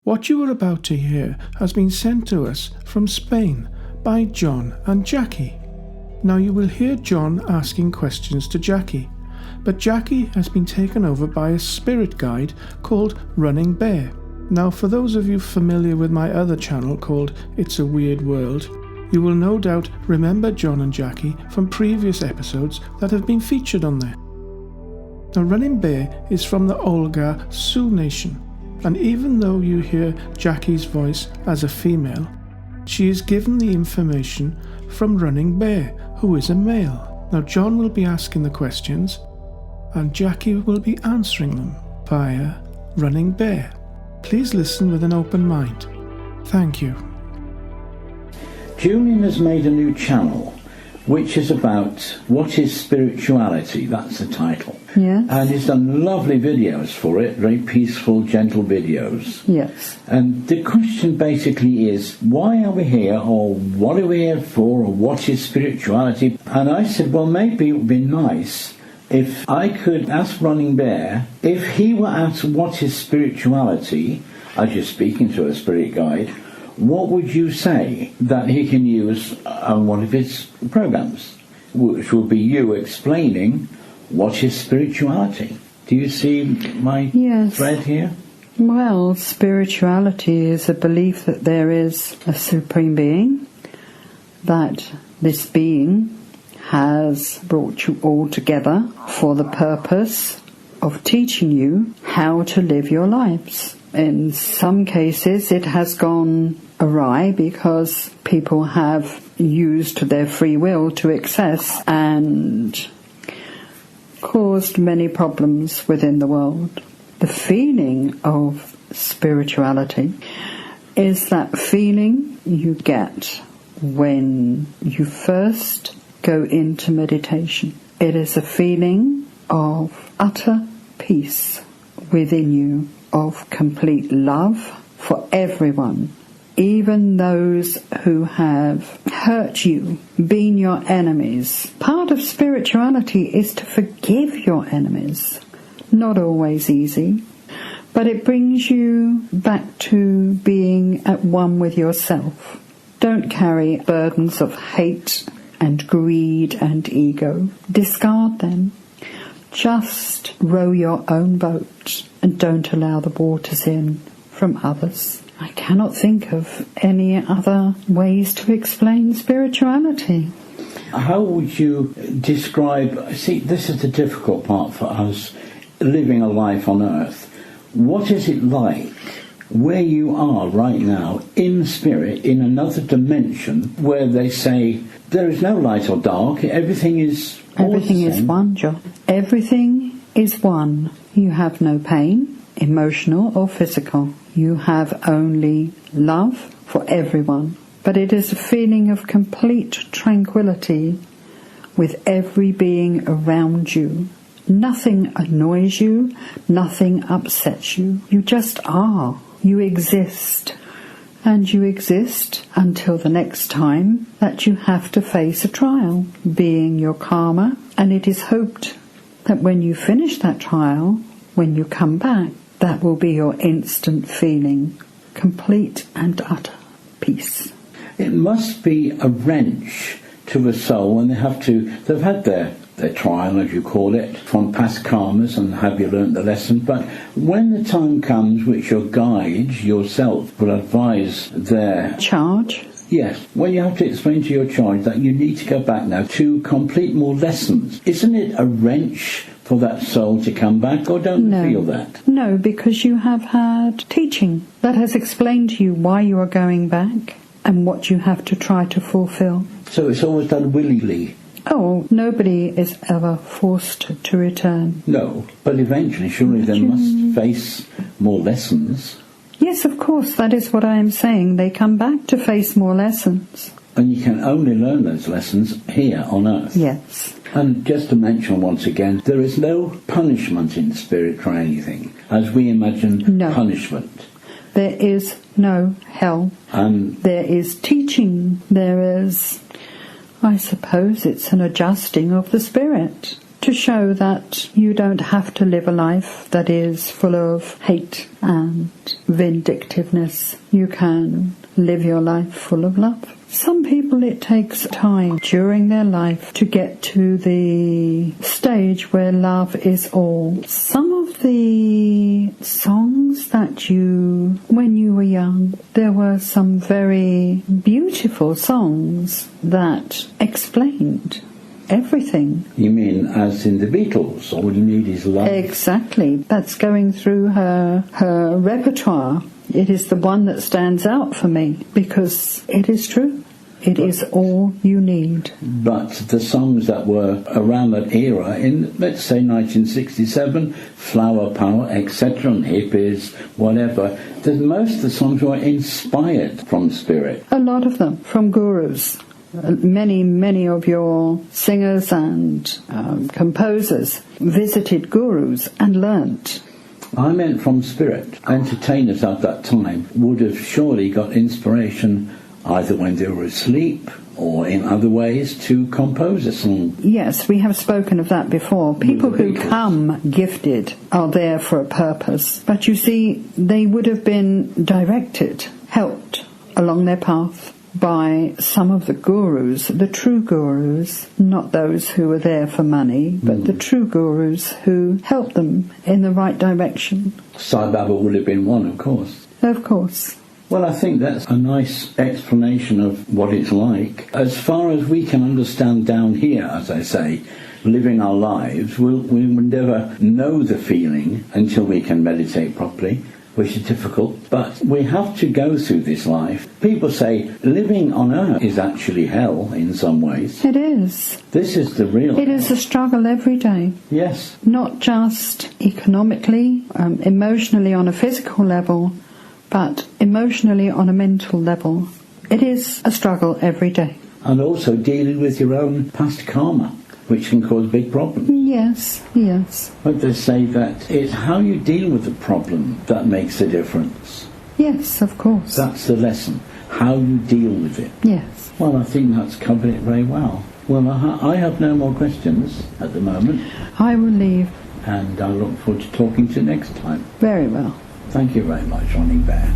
What you are about to hear has been sent to us from Spain by John and Jacqui. Now you will hear John asking questions to Jacqui, but Jacqui has been taken over by a spirit guide called Running Bear. Now for those of you familiar with my other channel called It's a Weird World, you will no doubt remember John and Jacqui from previous episodes that have been featured on there. Now Running Bear is from the Oglala Sioux Nation, and even though you hear Jacqui's voice as a female, she is given the information from Running Bear, who is a male. Now John will be asking the questions, and Jacqui will be answering them via Running Bear. Please listen with an open mind. Thank you. Julian has made a new channel, which is about what is spirituality. That's the title. Yes. And he's done lovely videos for it, very peaceful, gentle videos. Yes. And the question basically is, why are we here, or what are we here for, or what is spirituality? And I said, well, maybe it would be nice if I could ask Running Bear, if he were asked what is spirituality, as you're speaking to a spirit guide, what would you say that he can use on one of his programs, which will be you explaining what is spirituality? Do you see my thread here? Well, spirituality is a belief that there is a supreme being, that this being has brought you all together for the purpose of teaching you how to live your lives. In some cases it has gone awry because people have used their free will to excess and caused many problems within the world. The feeling of spirituality is that feeling you get when you first go into meditation. It is a feeling of utter peace within you, of complete love for everyone, even those who have hurt you, been your enemies. Part of spirituality is to forgive your enemies. Not always easy, but it brings you back to being at one with yourself. Don't carry burdens of hate and greed and ego. Discard them. Just row your own boat and don't allow the waters in from others. I cannot think of any other ways to explain spirituality. How would you describe, see, this is the difficult part for us, living a life on earth. What is it like where you are right now in spirit, in another dimension, where they say there is no light or dark, everything is one, John. Everything is one. You have no pain, emotional or physical. You have only love for everyone. But it is a feeling of complete tranquility with every being around you. Nothing annoys you, nothing upsets you. You just are. You exist. And you exist until the next time that you have to face a trial, being your karma. And it is hoped that when you finish that trial, when you come back, that will be your instant feeling, complete and utter peace. It must be a wrench to the soul when they've had their trial, as you call it, from past karmas, and have you learnt the lesson. But when the time comes, which your guides yourself will advise their charge. Yes, when you have to explain to your charge that you need to go back now to complete more lessons, isn't it a wrench for that soul to come back, or don't you feel that? No, because you have had teaching that has explained to you why you are going back and what you have to try to fulfill. So it's always done willingly? Oh, nobody is ever forced to return. No, but eventually surely they must face more lessons. Yes, of course, that is what I am saying. They come back to face more lessons. And you can only learn those lessons here on earth. Yes. And just to mention once again, there is no punishment in spirit for anything, as we imagine punishment. There is no hell. And there is teaching. There is, I suppose it's an adjusting of the spirit to show that you don't have to live a life that is full of hate and vindictiveness. You can live your life full of love. Some people, it takes time during their life to get to the stage where love is all. Some of the songs that when you were young, there were some very beautiful songs that explained everything. You mean as in the Beatles? All you need is love? Exactly. That's going through her repertoire. It is the one that stands out for me because it is true. It is all you need. But the songs that were around that era, in, let's say, 1967, Flower Power, etc., and hippies, whatever, most of the songs were inspired from spirit. A lot of them from gurus. Many of your singers and composers visited gurus and learnt. I meant from spirit. Entertainers at that time would have surely got inspiration either when they were asleep or in other ways to compose a song. Yes, we have spoken of that before. People who come gifted are there for a purpose. But you see, they would have been directed, helped along their path by some of the gurus, the true gurus, not those who were there for money, but the true gurus who helped them in the right direction. Sai Baba would have been one, of course. Of course. Well, I think that's a nice explanation of what it's like. As far as we can understand down here, as I say, living our lives, we will never know the feeling until we can meditate properly, which is difficult, but we have to go through this life. People say living on earth is actually hell in some ways. It is. This is the real It is a struggle every day. Yes. Not just economically, emotionally on a physical level, but emotionally on a mental level. It is a struggle every day. And also dealing with your own past karma, which can cause big problems. Yes, yes. But they say that it's how you deal with the problem that makes the difference. Yes, of course. That's the lesson, how you deal with it. Yes. Well, I think that's covered it very well. Well, I have no more questions at the moment. I will leave. And I look forward to talking to you next time. Very well. Thank you very much, Ronnie Bear.